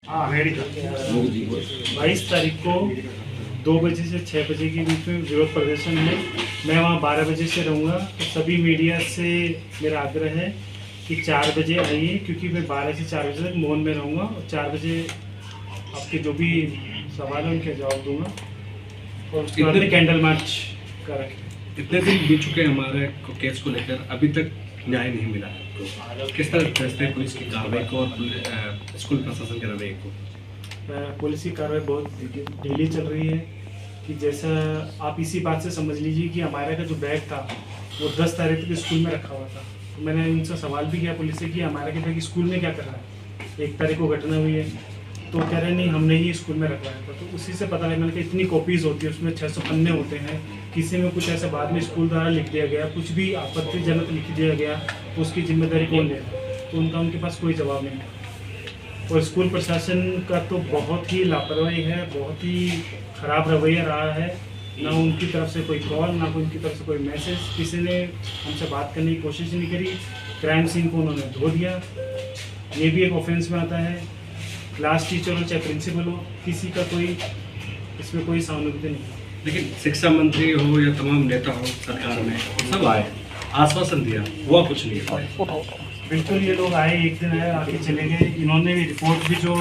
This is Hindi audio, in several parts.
हाँ रेडी था। 22 तारीख को 2 बजे से 6 बजे के बीच में विरोध प्रदर्शन है। मैं वहाँ 12 बजे से रहूँगा। तो सभी मीडिया से मेरा आग्रह है कि 4 बजे आइए, क्योंकि मैं 12 से 4 बजे तक मौन में रहूँगा और 4 बजे आपके जो भी सवाल है उनके जवाब दूंगा और उसके बाद में कैंडल मार्च का रखें। इतने दिन बीत चुके हैं हमारे केस को लेकर, अभी तक न्याय नहीं मिला है, तो किस तरह देखते हैं पुलिस की कार्रवाई को और स्कूल प्रशासन के रवैये को? पुलिस की कार्रवाई बहुत ढीली चल रही है कि जैसा आप इसी बात से समझ लीजिए कि हमारा का जो बैग था वो 10 तारीख तक स्कूल में रखा हुआ था। तो मैंने उनसे सवाल भी किया पुलिस से कि हमारा के बैग स्कूल में क्या कर रहा है। 1 तारीख को घटना हुई है तो कह रहे नहीं हमने ही स्कूल में रखवाया था। तो उसी से पता लगा मैंने कि इतनी कॉपीज़ होती है, उसमें 600 पन्ने होते हैं, किसी में कुछ ऐसा बाद में स्कूल द्वारा लिख दिया गया, कुछ भी आपत्तिजनक लिख दिया गया तो उसकी जिम्मेदारी कौन लेगा। तो उनके पास कोई जवाब नहीं था। और स्कूल प्रशासन का तो बहुत ही लापरवाही है, बहुत ही ख़राब रवैया रहा है। ना उनकी तरफ से कोई कॉल, ना उनकी तरफ से कोई मैसेज, किसी ने हमसे बात करने की कोशिश नहीं करी। क्राइम सीन को उन्होंने धो दिया, ये भी एक ऑफेंस में आता है। क्लास टीचर हो चाहे प्रिंसिपल हो, किसी का कोई इसमें कोई सहानुभूति नहीं। लेकिन शिक्षा मंत्री हो या तमाम नेता हो सरकार में सब आए, आश्वासन दिया, हुआ कुछ नहीं है। बिल्कुल ये लोग आए, एक दिन आए आके चले गए। इन्होंने भी रिपोर्ट भी जो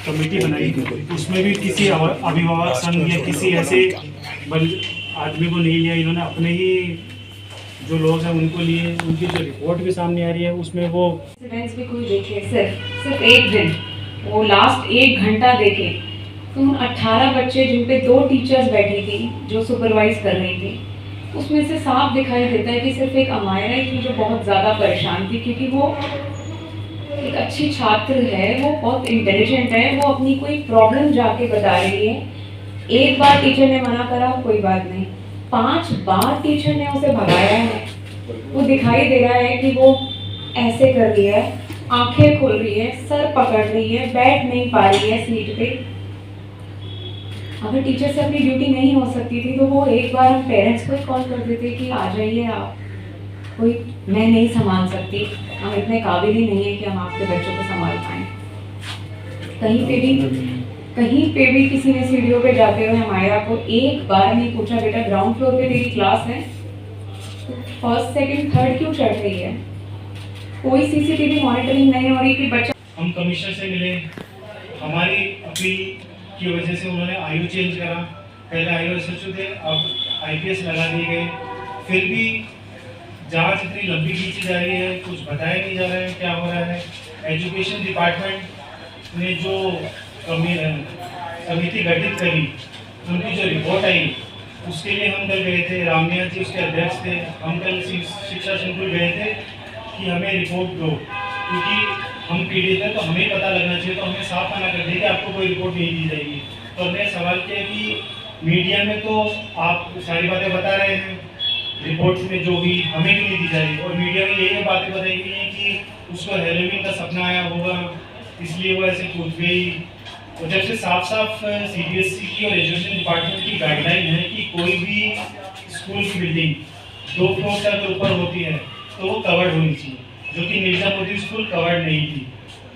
कमेटी बनाई उसमें भी किसी अभिभावक संघ या किसी ऐसे आदमी को नहीं लिया। इन्होंने अपने ही जो लोग हैं उनको लिए। उनकी जो रिपोर्ट भी सामने आ रही है उसमें वो भी कोई देखे सिर्फ एक दिन वो लास्ट 1 घंटा देखे तो उन 18 बच्चे जिन पे 2 टीचर्स बैठी थी जो सुपरवाइज कर रही थी, उसमें से साफ दिखाई देता है कि सिर्फ एक अमायरा ही थी जो बहुत ज़्यादा परेशान थी, क्योंकि वो एक अच्छी छात्र है, वो बहुत इंटेलिजेंट है, वो अपनी कोई प्रॉब्लम जाके बता रही है। 1 बार टीचर ने मना करा कोई बात नहीं, 5 बार टीचर ने उसे भगाया है। वो दिखाई दे रहा है कि वो ऐसे कर रही है, आंखें खोल रही है, सर पकड़ रही है, बैठ नहीं पा रही है सीट पे। अगर टीचर से अपनी ड्यूटी नहीं हो सकती थी तो वो एक बार हम पेरेंट्स को ही कॉल कर देते कि आ जाइए आप, कोई मैं नहीं संभाल सकती, हम इतने काबिल ही नहीं है कि हम आपके बच्चों को संभाल पाएं। कहीं पे भी किसी ने सीढ़ियों पे जाते हुए हमारा को एक बार नहीं पूछा बेटा ग्राउंड फ्लोर पे तेरी क्लास है, फर्स्ट सेकंड थर्ड क्यों चढ़ रही है। कोई सीसीटीवी मॉनिटरिंग नहीं हो रही कि बच्चा। हम कमिश्नर से मिले, हमारी अपील की वजह से उन्होंने आयु चेंज करा। पहले आयु एसएचओ थे, अब आईपीएस लगा दिए गए। फिर भी जांच इतनी लंबी खींची जा रही है, कुछ बताया नहीं जा रहा है क्या हो रहा है। एजुकेशन डिपार्टमेंट ने जो समिति गठित करी, उनकी जो रिपोर्ट आई उसके लिए हम कल गए थे। रामनिया जी उसके अध्यक्ष थे। हम कल शिक्षा संकुल गए थे कि हमें रिपोर्ट दो, क्योंकि हम पीड़ित हैं तो हमें पता लगना चाहिए। तो हमें साफ मना कर दिया कि आपको कोई रिपोर्ट नहीं दी जाएगी। तो हमने सवाल किया कि मीडिया में तो आप सारी बातें बता रहे हैं, रिपोर्ट्स में जो भी हमें भी नहीं दी जा रही। और मीडिया में यही बातें बताई गई हैं कि उसको हेलोवीन का सपना आया होगा इसलिए वो ऐसे कूद गई। और जब से साफ साफ सीबीएसई की और एजुकेशन डिपार्टमेंट की गाइडलाइन है कि कोई भी स्कूल की बिल्डिंग 2 फ्लोर तक ऊपर होती है तो वो कवर्ड होनी चाहिए, जो कि निर्जा मोदी स्कूल कवर्ड नहीं थी।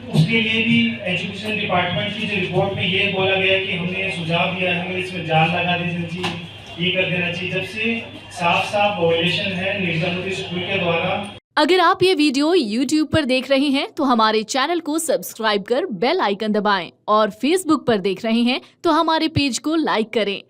उसके लिए भी एजुकेशन डिपार्टमेंट की जो रिपोर्ट में ये बोला गया कि हमने सुझाव दिया है हमें इसमें जाल लगा देना चाहिए, ये कर देना चाहिए, जब से साफ साफ वायलेशन है निर्जा मोदी स्कूल के द्वारा। अगर आप ये वीडियो YouTube पर देख रहे हैं तो हमारे चैनल को सब्सक्राइब कर बेल आइकन दबाएं और Facebook पर देख रहे हैं तो हमारे पेज को लाइक करें।